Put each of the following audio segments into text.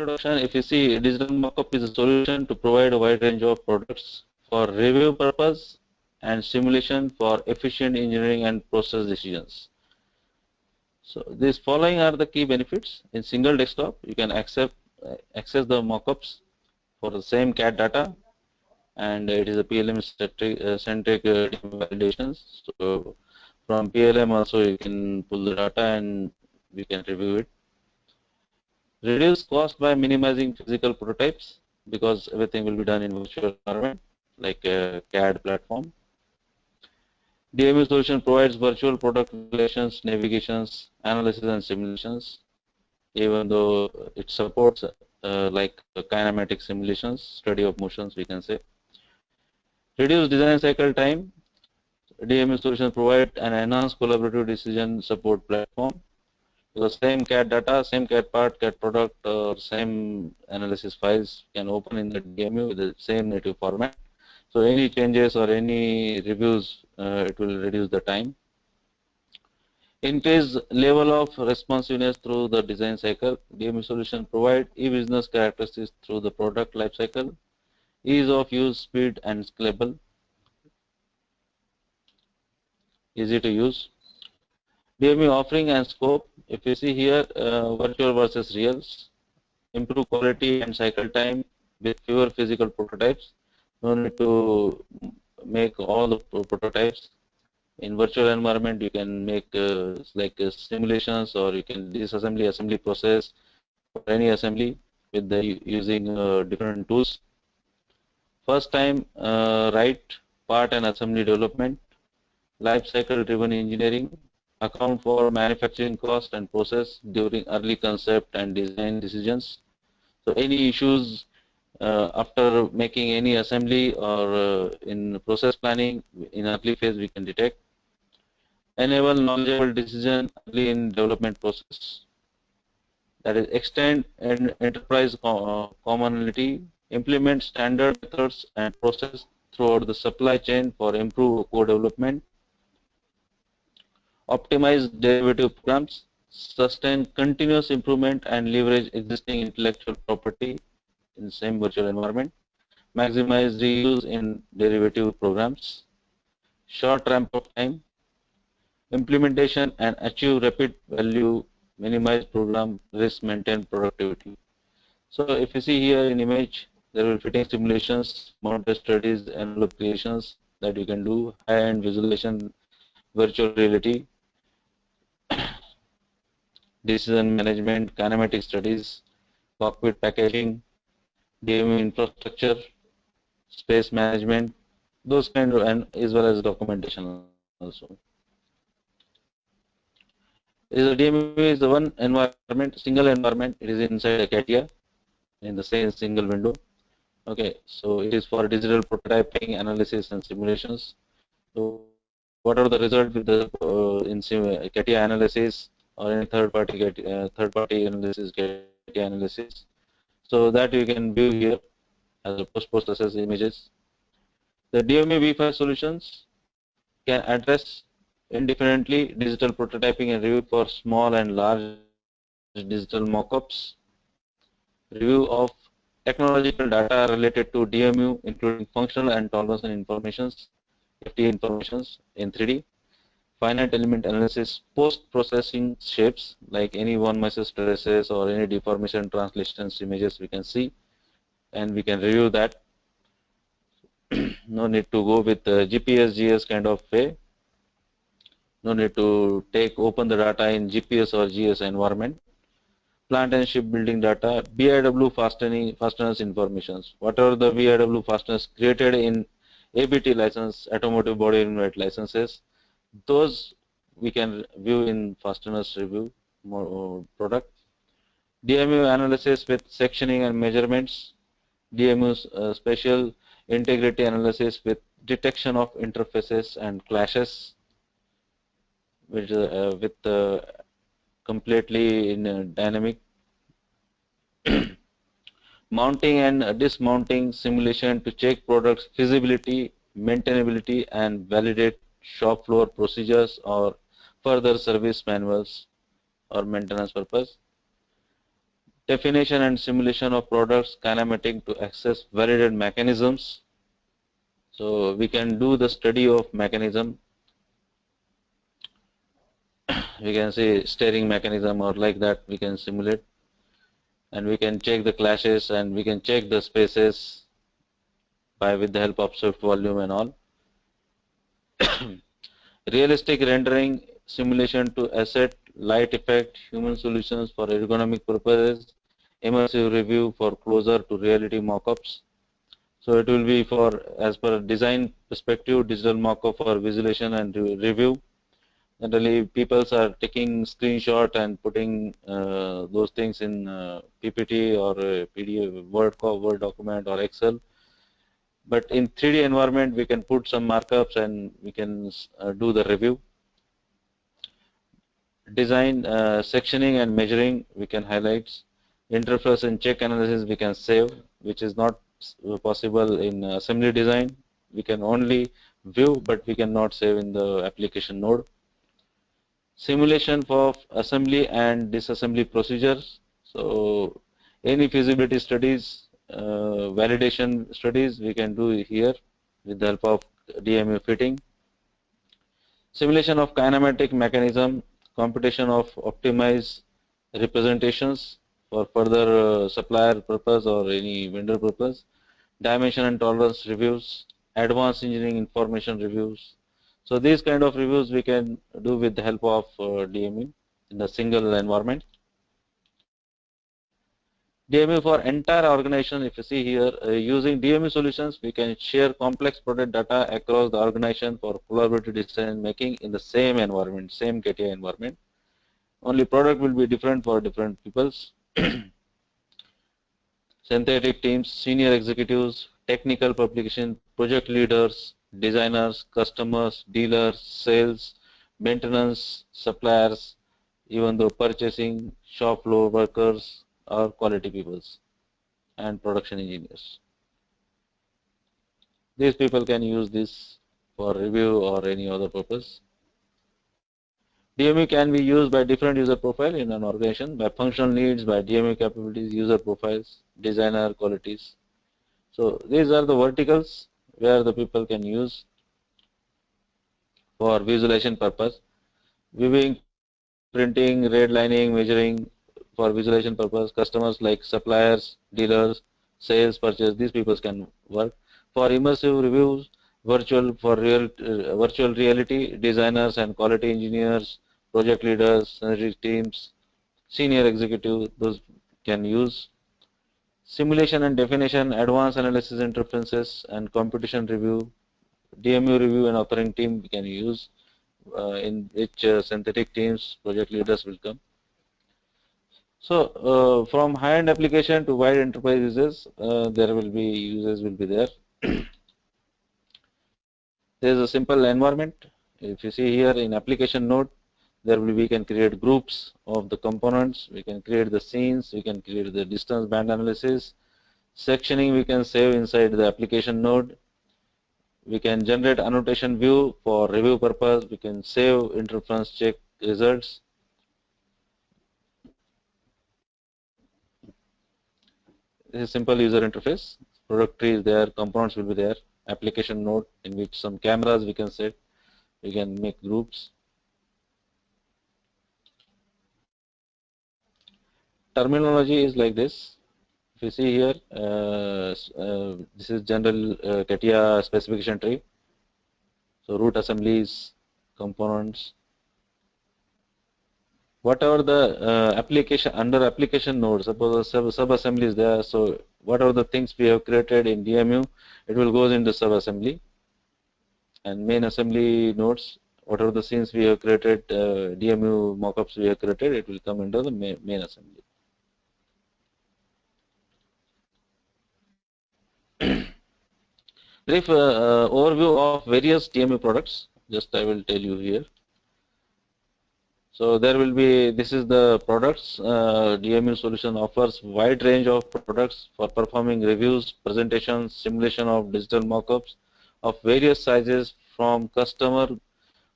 introduction, if you see, digital mockup is a solution to provide a wide range of products for review purpose and simulation for efficient engineering and process decisions. So these following are the key benefits. In single desktop, you can access the mockups for the same CAD data, and it is a PLM centric validations. So from PLM also you can pull the data and we can review it. Reduce cost by minimizing physical prototypes because everything will be done in virtual environment like a CAD platform. DMU solution provides virtual product relations, navigations, analysis and simulations, even though it supports like kinematic simulations, study of motions we can say. Reduce design cycle time. DMU solution provide an enhanced collaborative decision support platform. Because same CAD data, same CAD part, CAD product, or same analysis files can open in the DMU with the same native format. So any changes or any reviews, it will reduce the time. Increase level of responsiveness through the design cycle. DMU solution provide e-business characteristics through the product life cycle, ease of use, speed, and scalable, easy to use. DMU offering and scope. If you see here, virtual versus reals, improve quality and cycle time with fewer physical prototypes. No need to make all the prototypes. In virtual environment, you can make simulations, or you can disassembly assembly process for any assembly with the using different tools. First time right part and assembly development, life cycle driven engineering, account for manufacturing cost and process during early concept and design decisions. So any issues after making any assembly or in process planning in early phase we can detect. Enable knowledgeable decision early in development process. That is extend and enterprise commonality, implement standard methods and process throughout the supply chain for improved co-development. Optimize derivative programs, sustain continuous improvement and leverage existing intellectual property in the same virtual environment. Maximize reuse in derivative programs. Short ramp-up time. Implementation and achieve rapid value, minimize program risk, maintain productivity. So if you see here in image, there will fitting simulations, mounted studies, envelope creations that you can do, high-end visualization, virtual reality, decision management, kinematic studies, cockpit packaging, DMU infrastructure, space management, those kind of, and as well as documentation also. The DMU is the one environment, single environment. It is inside a CATIA in the same single window. Okay, so it is for digital prototyping, analysis, and simulations. So what are the results with the in CATIA analysis or any third-party analysis, CATIA analysis? So that you can view here as a post-process images. The DMU V5 solutions can address indifferently digital prototyping and review for small and large digital mockups, review of technological data related to DMU, including functional and tolerance and informations, FT informations in 3D, finite element analysis, post-processing shapes like any one measure stresses or any deformation translations images we can see, and we can review that. No need to go with GPS, GS kind of way. No need to open the data in GPS or GS environment. Plant and shipbuilding data, BIW fasteners informations. Whatever the BIW fasteners created in ABT license, automotive body unit licenses, those we can view in fasteners review product. DMU analysis with sectioning and measurements. DMU special integrity analysis with detection of interfaces and clashes, which with completely in dynamic. Mounting and dismounting simulation to check products feasibility, maintainability, and validate shop floor procedures or further service manuals or maintenance purpose. Definition and simulation of products, kinematic to access validated mechanisms. So we can do the study of mechanism. We can say steering mechanism or like that we can simulate, and we can check the clashes and we can check the spaces with the help of Swift volume and all. Realistic rendering simulation to asset, light effect, human solutions for ergonomic purposes, immersive review for closer to reality mockups. So it will be for, as per design perspective, digital mockup for visualization and review. Generally, people are taking screenshot and putting those things in PPT or PDF, Word document or Excel. But in 3D environment, we can put some markups and we can do the review. Design, sectioning and measuring, we can highlight. Interface and check analysis, we can save, which is not possible in assembly design. We can only view, but we cannot save in the application node. Simulation for assembly and disassembly procedures. So any feasibility studies, validation studies, we can do here with the help of DMU fitting. Simulation of kinematic mechanism, computation of optimized representations for further supplier purpose or any vendor purpose, dimension and tolerance reviews, advanced engineering information reviews. So these kind of reviews we can do with the help of DMU in a single environment. DMU for entire organization, if you see here, using DMU solutions, we can share complex product data across the organization for collaborative decision making in the same environment, same CATIA environment. Only product will be different for different peoples. Synthetic teams, senior executives, technical publication, project leaders, designers, customers, dealers, sales, maintenance, suppliers, even though purchasing, shop floor workers, or quality peoples, and production engineers. These people can use this for review or any other purpose. DMU can be used by different user profile in an organization, by functional needs, by DMU capabilities, user profiles, designer qualities. So these are the verticals where the people can use for visualization purpose. Viewing, printing, redlining, measuring for visualization purpose. Customers like suppliers, dealers, sales, purchase, these people can work. For immersive reviews, virtual reality, designers and quality engineers, project leaders, synergy teams, senior executive, those can use. Simulation and definition, advanced analysis interferences, and computation review, DMU review and authoring team we can use, in which synthetic teams, project leaders will come. So from high-end application to wide enterprise users, there will be users will be there. There is a simple environment. If you see here in application node, we can create groups of the components. We can create the scenes. We can create the distance band analysis. Sectioning we can save inside the application node. We can generate annotation view for review purpose. We can save interference check results. This is simple user interface. Product tree is there. Components will be there. Application node in which some cameras we can set. We can make groups. Terminology is like this. If you see here, this is general CATIA specification tree. So root assemblies, components, whatever the application under application node. Suppose a sub assembly is there. So whatever the things we have created in DMU, it will goes into sub assembly. And main assembly nodes, whatever the scenes we have created, DMU mockups we have created, it will come into the main assembly. Brief overview of various DMU products. Just I will tell you here. So there will be, this is the products. DMU solution offers wide range of products for performing reviews, presentations, simulation of digital mockups of various sizes, from consumer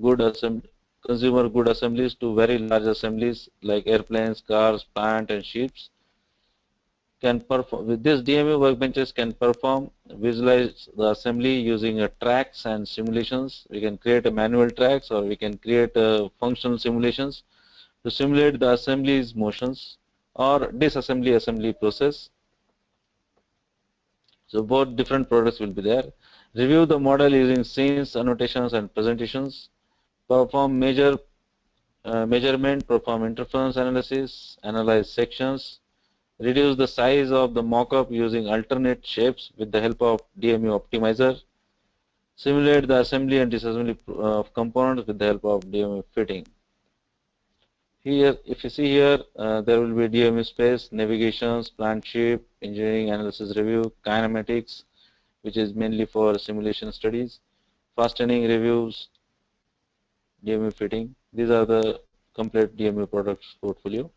good assemblies to very large assemblies like airplanes, cars, plant and ships. can perform with this DMU workbenches can perform visualize the assembly using tracks and simulations. We can create a manual tracks or we can create functional simulations to simulate the assembly's motions or disassembly assembly process. So both different products will be there. Review the model using scenes, annotations, and presentations. Perform measurement, perform interference analysis, analyze sections, reduce the size of the mockup using alternate shapes with the help of DMU optimizer, simulate the assembly and disassembly of components with the help of DMU fitting. Here, if you see here, there will be DMU space, navigations, plant shape, engineering analysis review, kinematics, which is mainly for simulation studies, fastening reviews, DMU fitting. These are the complete DMU products portfolio.